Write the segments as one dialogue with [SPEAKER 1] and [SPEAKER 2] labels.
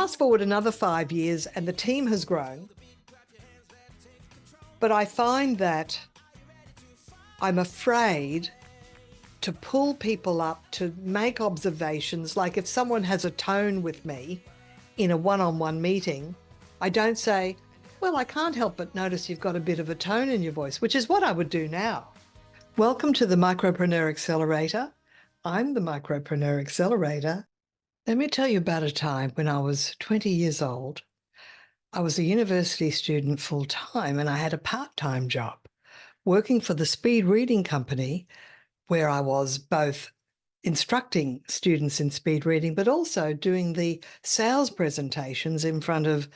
[SPEAKER 1] fast forward another 5 years and the team has grown. But I find that I'm afraid to pull people up to make observations. Like if someone has a tone with me in a one-on-one meeting, I don't say, well, I can't help but notice you've got a bit of a tone in your voice, which is what I would do now. Welcome to the Micropreneur Accelerator. I'm the Micropreneur Accelerator. Let me tell you about a time when I was 20 years old. I was a university student full-time and I had a part-time job working for the speed reading company, where I was both instructing students in speed reading, but also doing the sales presentations in front of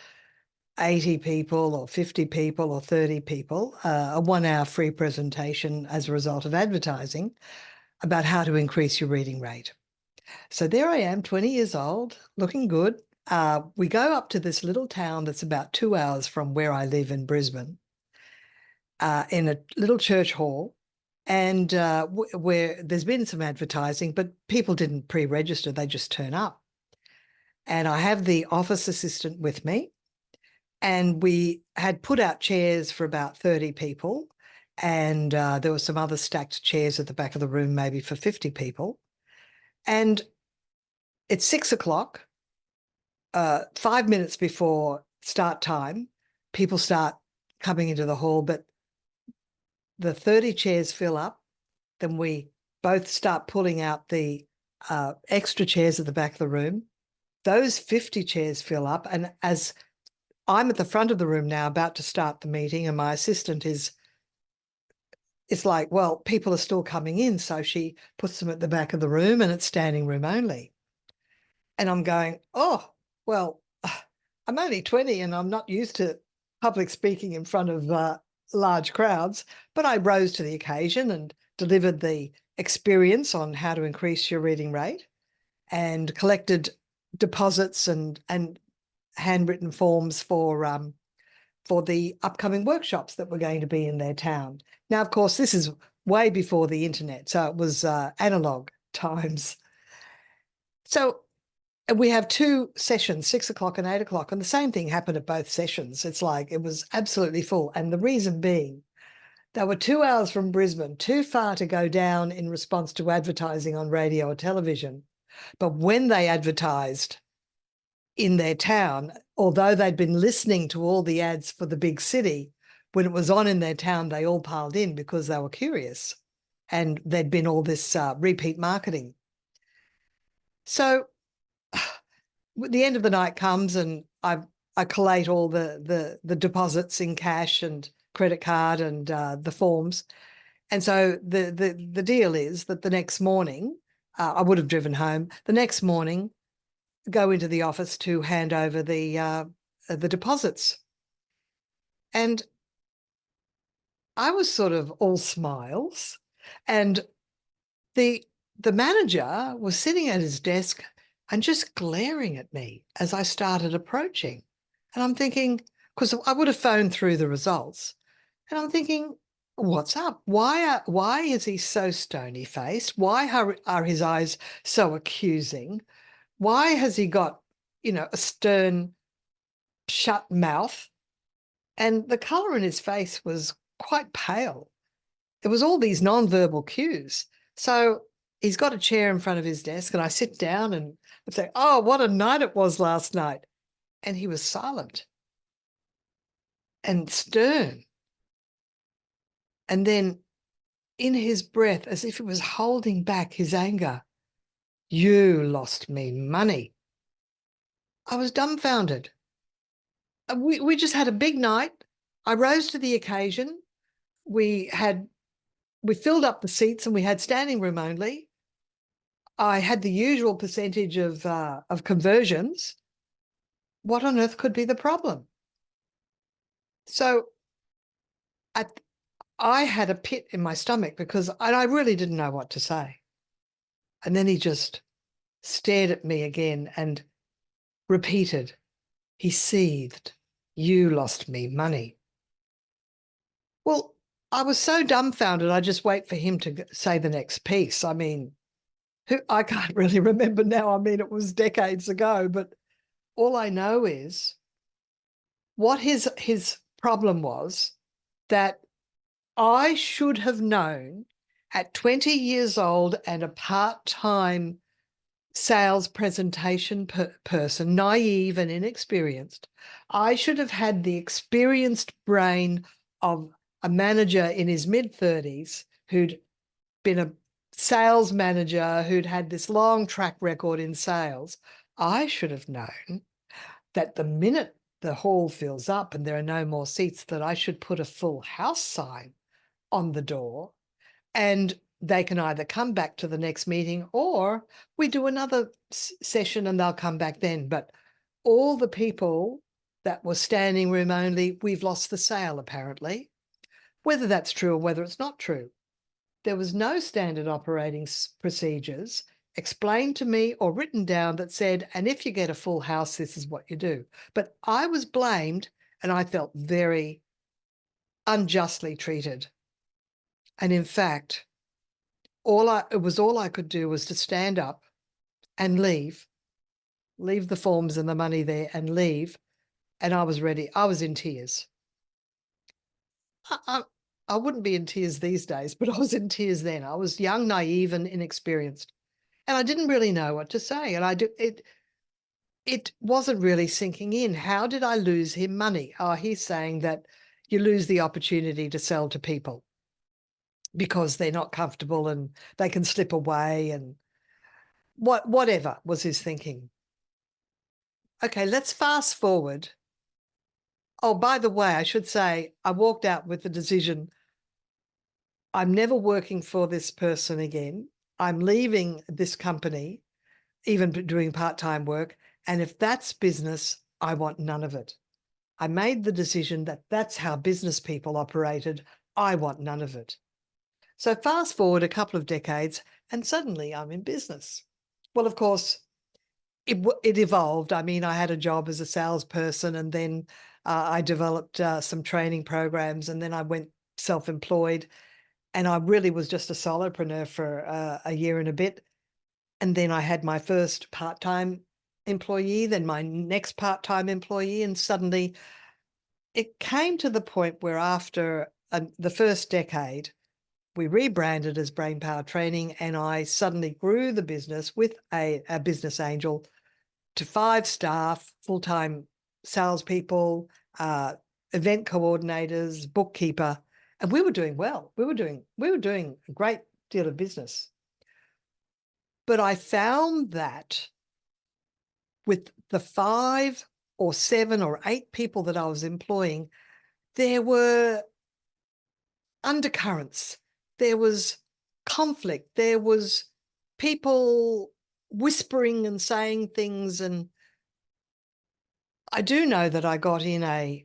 [SPEAKER 1] 80 people or 50 people or 30 people, a 1-hour free presentation as a result of advertising about how to increase your reading rate. So there I am, 20 years old, looking good. We go up to this little town that's about 2 hours from where I live in Brisbane, in a little church hall, and where there's been some advertising, but people didn't pre-register, they just turn up. And I have the office assistant with me, and we had put out chairs for about 30 people, and there were some other stacked chairs at the back of the room, maybe for 50 people. And it's 6 o'clock, 5 minutes before start time, people start coming into the hall, but the 30 chairs fill up. Then we both start pulling out the extra chairs at the back of the room. Those 50 chairs fill up. And as I'm at the front of the room now, about to start the meeting, and my assistant it's like, well, people are still coming in. So she puts them at the back of the room and it's standing room only. And I'm going, oh, well, I'm only 20 and I'm not used to public speaking in front of large crowds, but I rose to the occasion and delivered the experience on how to increase your reading rate and collected deposits and handwritten forms for the upcoming workshops that were going to be in their town. Now, of course, this is way before the internet, so it was analog times. So we have 2 sessions, 6 o'clock and 8 o'clock, and the same thing happened at both sessions. It's like it was absolutely full. And the reason being, they were 2 hours from Brisbane, too far to go down in response to advertising on radio or television. But when they advertised in their town, although they'd been listening to all the ads for the big city, when it was on in their town, they all piled in because they were curious. And there'd been all this repeat marketing. So the end of the night comes and I collate all the deposits in cash and credit card and the forms. And so the deal is that the next morning, I would have driven home, the next morning, go into the office to hand over the deposits. And I was sort of all smiles, and the manager was sitting at his desk and just glaring at me as I started approaching. And I'm thinking, because I would have phoned through the results, and I'm thinking, what's up? Why is he so stony-faced? Why are his eyes so accusing? Why has he got, a stern, shut mouth? And the colour in his face was quite pale. It was all these non-verbal cues. So he's got a chair in front of his desk, and I sit down and I say, oh, what a night it was last night. And he was silent and stern. And then in his breath, as if it was holding back his anger, you lost me money. I was dumbfounded. We just had a big night. I rose to the occasion. We filled up the seats and we had standing room only. I had the usual percentage of conversions. What on earth could be the problem? So I had a pit in my stomach because I really didn't know what to say. And then he just stared at me again and repeated, he seethed, you lost me money. Well, I was so dumbfounded, I just wait for him to say the next piece. I mean, I can't really remember now. I mean, it was decades ago, but all I know is what his problem was, that I should have known at 20 years old and a part-time sales presentation person, naive and inexperienced, I should have had the experienced brain of a manager in his mid-30s who'd been a sales manager, who'd had this long track record in sales. I should have known that the minute the hall fills up and there are no more seats, that I should put a full house sign on the door, and they can either come back to the next meeting or we do another session and they'll come back then. But all the people that were standing room only, we've lost the sale, apparently. Whether that's true or whether it's not true, there was no standard operating procedures explained to me or written down that said, and if you get a full house, this is what you do. But I was blamed and I felt very unjustly treated. And in fact, all I could do was to stand up and leave the forms and the money there and leave. And I was ready. I was in tears. I wouldn't be in tears these days, but I was in tears then. I was young, naive, and inexperienced. And I didn't really know what to say. And it wasn't really sinking in. How did I lose him money? Oh, he's saying that you lose the opportunity to sell to people because they're not comfortable and they can slip away, and whatever was his thinking. Okay, let's fast forward. Oh, by the way, I should say, I walked out with the decision, I'm never working for this person again. I'm leaving this company, even doing part-time work. And if that's business, I want none of it. I made the decision that that's how business people operated. I want none of it. So fast forward a couple of decades and suddenly I'm in business. Well, of course, it evolved. I mean, I had a job as a salesperson, and then I developed some training programs, and then I went self-employed, and I really was just a solopreneur for a year and a bit. And then I had my first part-time employee, then my next part-time employee, and suddenly it came to the point where after the first decade, we rebranded as Brain Power Training, and I suddenly grew the business with a business angel to 5 staff, full-time salespeople, event coordinators, bookkeeper, and we were doing well. We were doing a great deal of business. But I found that with the 5 or 7 or 8 people that I was employing, there were undercurrents. There was conflict. There was people whispering and saying things. And I do know that I got in a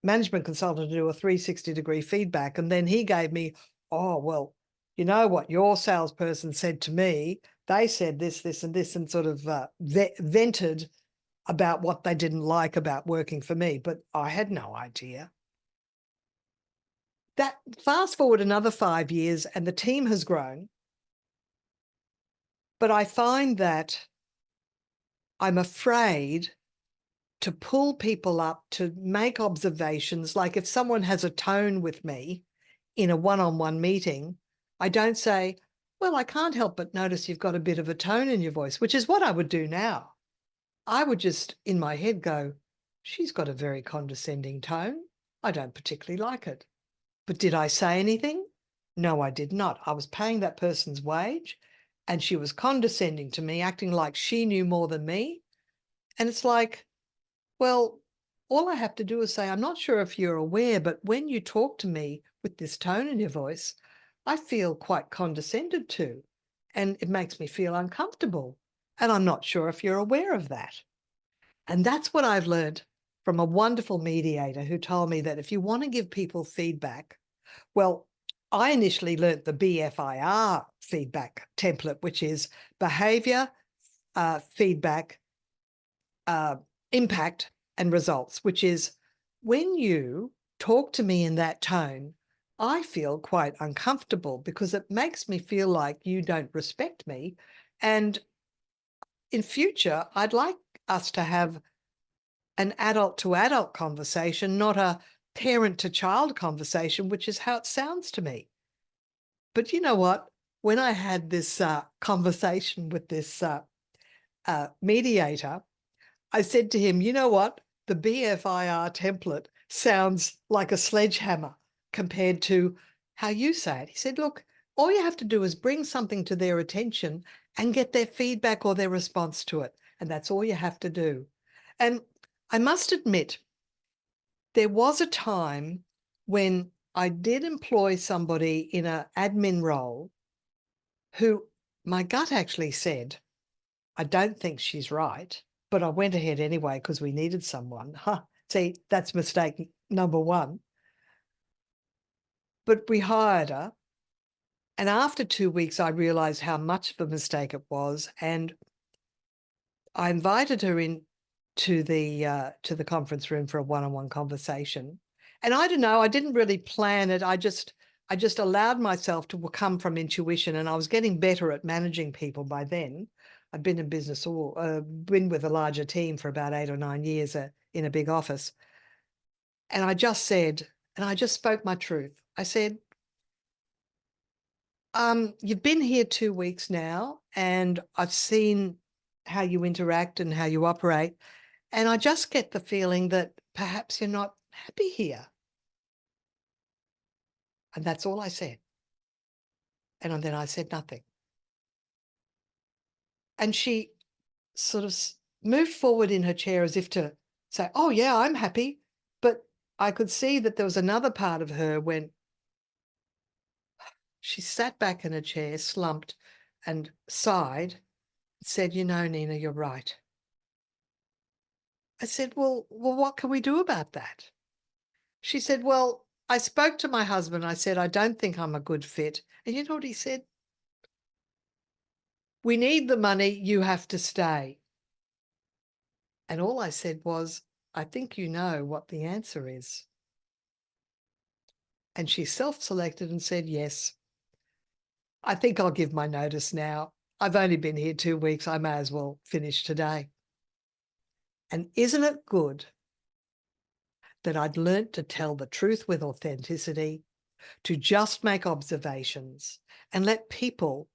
[SPEAKER 1] management consultant to do a 360-degree feedback. And then he gave me, oh, well, you know what your salesperson said to me? They said this, this, and this, and sort of vented about what they didn't like about working for me. But I had no idea. That fast forward another 5 years and the team has grown. But I find that I'm afraid to pull people up, to make observations. Like if someone has a tone with me in a one-on-one meeting, I don't say, well, I can't help but notice you've got a bit of a tone in your voice, which is what I would do now. I would just in my head go, she's got a very condescending tone. I don't particularly like it. But did I say anything? No, I did not. I was paying that person's wage and she was condescending to me, acting like she knew more than me. And it's like, well, all I have to do is say, I'm not sure if you're aware, but when you talk to me with this tone in your voice, I feel quite condescended to, and it makes me feel uncomfortable. And I'm not sure if you're aware of that. And that's what I've learned from a wonderful mediator who told me that if you want to give people feedback, well, I initially learnt the BFIR feedback template, which is behavior, feedback, impact, and results, which is when you talk to me in that tone, I feel quite uncomfortable because it makes me feel like you don't respect me. And in future, I'd like us to have an adult-to-adult conversation, not a parent-to-child conversation, which is how it sounds to me. But you know what? When I had this conversation with this mediator, I said to him, you know what? The BFIR template sounds like a sledgehammer compared to how you say it. He said, look, all you have to do is bring something to their attention and get their feedback or their response to it. And that's all you have to do. And I must admit, there was a time when I did employ somebody in an admin role who my gut actually said, I don't think she's right, but I went ahead anyway because we needed someone. See, that's mistake number one. But we hired her. And after 2 weeks, I realized how much of a mistake it was. And I invited her in to the conference room for a one-on-one conversation. And I don't know, I didn't really plan it. I just allowed myself to come from intuition, and I was getting better at managing people by then. I'd been in business or been with a larger team for about 8 or 9 years in a big office. And I just said, and I just spoke my truth. I said, you've been here 2 weeks now, and I've seen how you interact and how you operate. And I just get the feeling that perhaps you're not happy here. And that's all I said. And then I said nothing. And she sort of moved forward in her chair as if to say, oh, yeah, I'm happy. But I could see that there was another part of her when she sat back in her chair, slumped and sighed, and said, you know, Nina, you're right. I said, well, what can we do about that? She said, well, I spoke to my husband. I said, I don't think I'm a good fit. And you know what he said? We need the money. You have to stay. And all I said was, I think you know what the answer is. And she self-selected and said, yes, I think I'll give my notice now. I've only been here 2 weeks. I may as well finish today. And isn't it good that I'd learnt to tell the truth with authenticity, to just make observations and let people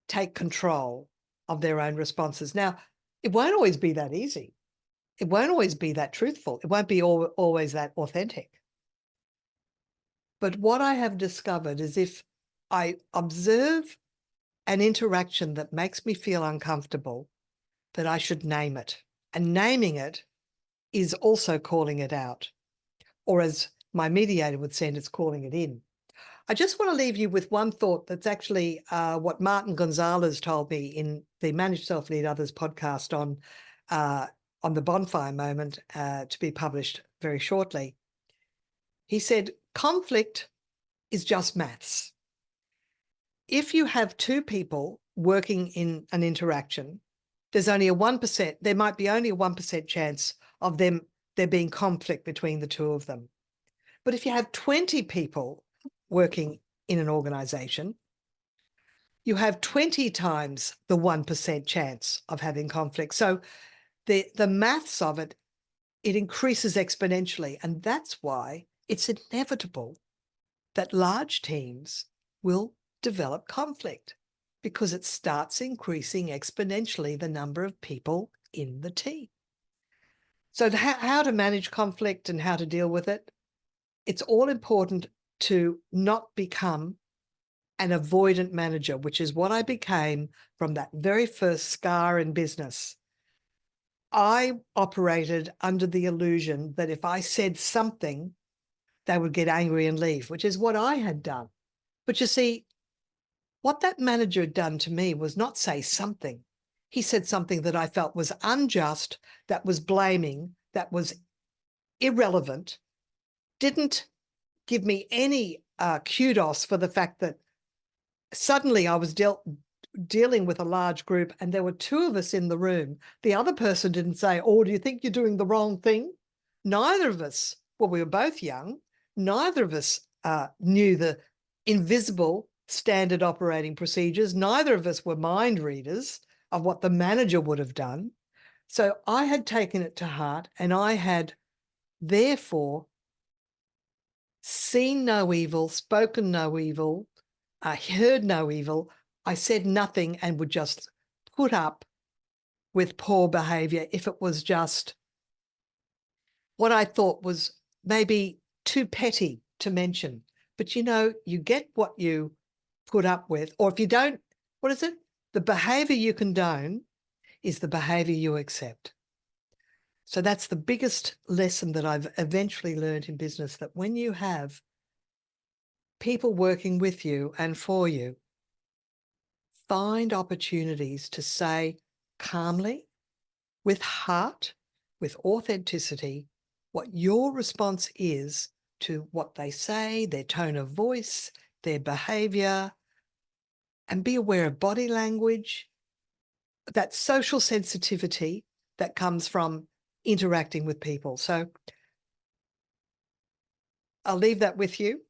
[SPEAKER 1] take control of their own responses. Now, it won't always be that easy. It won't always be that truthful. It won't be always that authentic. But what I have discovered is if I observe an interaction that makes me feel uncomfortable, that I should name it. And naming it is also calling it out. Or as my mediator would say, it's calling it in. I just want to leave you with one thought that's actually what Martin Gonzalez told me in the Manage Self-Lead Others podcast on the bonfire moment to be published very shortly. He said, conflict is just maths. If you have 2 people working in an interaction, there's only a 1%, there might be only a 1% chance of there being conflict between the 2 of them. But if you have 20 people working in an organization, you have 20 times the 1% chance of having conflict. So the maths of it increases exponentially. And that's why it's inevitable that large teams will develop conflict, because it starts increasing exponentially the number of people in the team. So how to manage conflict and how to deal with it, it's all important to not become an avoidant manager, which is what I became from that very first scar in business. I operated under the illusion that if I said something, they would get angry and leave, which is what I had done. But you see, what that manager had done to me was not say something. He said something that I felt was unjust, that was blaming, that was irrelevant, didn't give me any kudos for the fact that suddenly I was dealing with a large group and there were 2 of us in the room. The other person didn't say, oh, do you think you're doing the wrong thing? Neither of us, well, we were both young. Neither of us knew the invisible standard operating procedures. Neither of us were mind readers of what the manager would have done. So I had taken it to heart, and I had therefore seen no evil, spoken no evil, heard no evil. I said nothing and would just put up with poor behavior if it was just what I thought was maybe too petty to mention. But you get what you put up with, or if you don't, what is it? The behavior you condone is the behavior you accept. So that's the biggest lesson that I've eventually learned in business, that when you have people working with you and for you, find opportunities to say calmly, with heart, with authenticity, what your response is to what they say, their tone of voice, their behavior, and be aware of body language, that social sensitivity that comes from interacting with people. So I'll leave that with you.